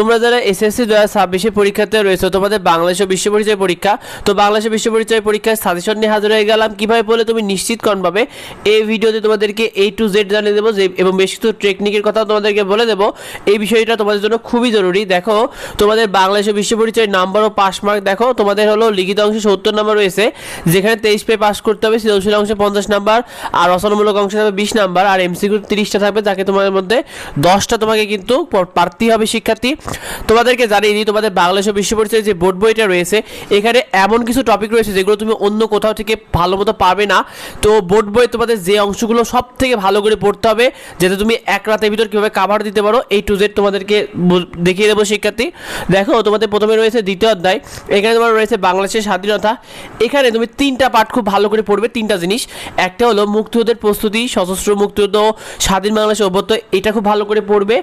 তোমরা যারা এসএসসি 2026 পরীক্ষাতে রয়েছে তোমাদের বাংলাদেশ ও বিশ্ব পরিচয় পরীক্ষা, তো বাংলাদেশ ও বিশ্ব পরিচয় পরীক্ষায় সাজেশন নিয়ে হাজির হয়ে গেলাম কিভাবে পড়লে তুমি নিশ্চিত পাবে। এই ভিডিওতে তোমাদেরকে A to Z জানিয়ে দেবো এবং বেশ কিছু টেকনিকের কথা তোমাদেরকে বলে দেবো। এই বিষয়টা তোমাদের জন্য খুবই জরুরি। দেখো তোমাদের বাংলাদেশ ও বিশ্ব পরিচয় নাম্বার ও পাস মার্ক দেখো তোমাদের হলো লিখিত অংশে 70 নাম্বার রয়েছে, যেখানে 23 পেয়ে পাস করতে হবে, সৃজনশীল অংশে 50 নাম্বার, আর রচনামূলক অংশে থাকবে 20 নাম্বার, আর এমসিকিউ 30টা থাকবে, যাকে তোমাদের মধ্যে 10টা তোমাকে কিন্তু পারতেই হবে শিক্ষার্থী। তোমাদেরকে জানিয়ে দিই তোমাদের বাংলাদেশ ও বিশ্ব পরিচয় যে বোর্ড বইটা রয়েছে এখানে এমন কিছু টপিক রয়েছে যেগুলো তুমি অন্য কোথাও থেকে ভালো মতো পাবে না। তো বোর্ড বই তোমাদের যে অংশগুলো সব থেকে ভালো করে পড়তে হবে যাতে তুমি এক রাতের ভিতর কীভাবে কাভার দিতে পারো, A to Z তোমাদেরকে দেখিয়ে দেবো শিক্ষার্থী। দেখো তোমাদের প্রথমে রয়েছে দ্বিতীয় অধ্যায়, এখানে তোমার রয়েছে বাংলাদেশের স্বাধীনতা। এখানে তুমি 3টা পার্ট খুব ভালো করে পড়বে, 3টা জিনিস। একটা হলো মুক্তিযুদ্ধের প্রস্তুতি, সশস্ত্র মুক্তিযুদ্ধ, স্বাধীন বাংলাদেশের অভ্যুদয়, এটা খুব ভালো করে পড়বে।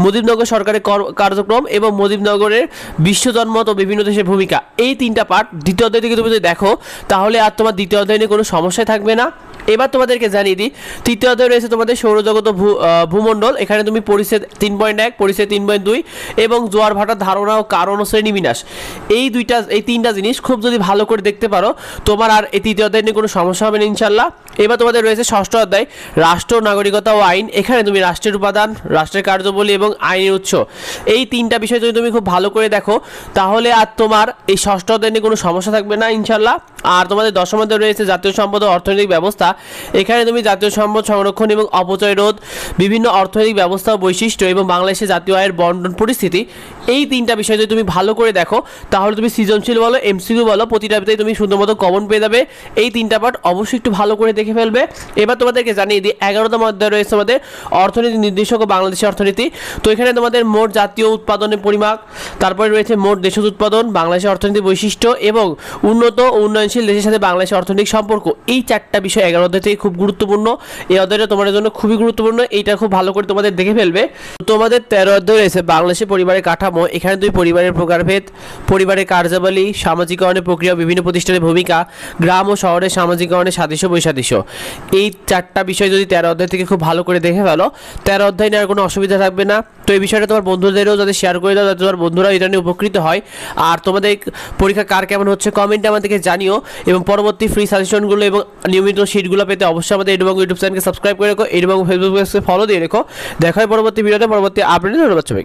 মুজিবনগর সরকারের কার্যক্রম এবং মুজিবনগরের বিশ্বজন্মত ও বিভিন্ন দেশের ভূমিকা, এই 3টা পার্ট দ্বিতীয় অধ্যায় থেকে তুমি যদি দেখো তাহলে আর তোমার দ্বিতীয় অধ্যায় নিয়ে কোনো সমস্যাই থাকবে না। এবার তোমাদেরকে জানিয়ে দিই তৃতীয় অধ্যায় রয়েছে তোমাদের সৌরজগত ভূমণ্ডল। এখানে তুমি পরিচ্ছেদ 3.1, পরিচ্ছেদ 3.2 এবং জোয়ার ভাটার ধারণা ও কারণ ও শ্রেণীবিন্যাস, এই 3টা জিনিস খুব যদি ভালো করে দেখতে পারো তোমার আর এই তৃতীয় অধ্যায় নিয়ে কোনো সমস্যা হবে না ইনশাল্লাহ। এবার তোমাদের রয়েছে ষষ্ঠ অধ্যায় রাষ্ট্র, নাগরিকতা ও আইন। এখানে তুমি রাষ্ট্রের উপাদান, রাষ্ট্রের কার্যাবলী এবং আইনের উৎস, এই 3টা বিষয় যদি তুমি খুব ভালো করে দেখো তাহলে আর তোমার এই ষষ্ঠ অধ্যায় নিয়ে কোনো সমস্যা থাকবে না ইনশাল্লাহ। আর তোমাদের দশম অধ্যায় রয়েছে জাতীয় সম্পদ ও অর্থনৈতিক ব্যবস্থা। এখানে তুমি জাতীয় সম্পদ সংরক্ষণ এবং অপচয় রোধ, বিভিন্ন অর্থনৈতিক ব্যবস্থা ও বৈশিষ্ট্য এবং বাংলাদেশের জাতীয় আয়ের বন্টন পরিস্থিতি, এই 3টা বিষয় যদি তুমি ভালো করে দেখো তাহলে তুমি সৃজনশীল বলো, এমসিকিউ বলো, প্রতিটাতেই তুমি সুন্দর মতো কমন পেয়ে যাবে। এই 3টা পার্ট অবশ্যই একটু ভালো করে দেখে ফেলবে। এবার তোমাদেরকে জানিয়ে দিই 11তম অধ্যায় রয়েছে আমাদের অর্থনীতি নির্দেশক ও বাংলাদেশের অর্থনীতি। তো এখানে তোমাদের মোট জাতীয় উৎপাদনের পরিমাপ, তারপরে রয়েছে মোট দেশজ উৎপাদন, বাংলাদেশের অর্থনীতি বৈশিষ্ট্য এবং উন্নত ও উন্নয়নশীল দেশের সাথে বাংলাদেশের অর্থনৈতিক সম্পর্ক, এই 4টা বিষয় 11 অধ্যায় থেকে খুব গুরুত্বপূর্ণ। এই অধ্যায়টা তোমাদের জন্য খুবই গুরুত্বপূর্ণ, এইটা খুব ভালো করে তোমাদের দেখে ফেলবে। তোমাদের 13 অধ্যায় রয়েছে বাংলাদেশের পরিবারের কাঠামো। এখানে তুমি পরিবারের প্রকারভেদ, পরিবারের কার্যাবলী, সামাজিকরণের প্রক্রিয়া, বিভিন্ন প্রতিষ্ঠানের ভূমিকা, গ্রাম ও শহরের সামাজিকরণের সাদৃশ্য বৈসাদৃশ্য, এই 4টা বিষয় যদি 13 অধ্যায় থেকে খুব ভালো করে দেখে ফেলো 13 অধ্যায় নিয়ে আর কোনো অসুবিধা থাকবে না। তো এই বিষয়টা তোমার বন্ধুদেরও যাতে শেয়ার করে দাও যাতে তোমার বন্ধুরাও এটা নিয়ে উপকৃত হয়। আর তোমাদের পরীক্ষা কার কেমন হচ্ছে কমেন্টে আমাদেরকে জানিও, এবং পরবর্তী ফ্রি সাজেশনগুলো এবং নিয়মিত শিটগুলো পেতে অবশ্যই আমাদের এডুবাং ইউটিউব চ্যানেলকে সাবস্ক্রাইব করে রেখো, এডুবাং ফেসবুক পেজকে ফলো দিয়ে রেখো। দেখা হয় পরবর্তী ভিডিওতে, পরবর্তী আপডেটে। ধন্যবাদ সবাইকে।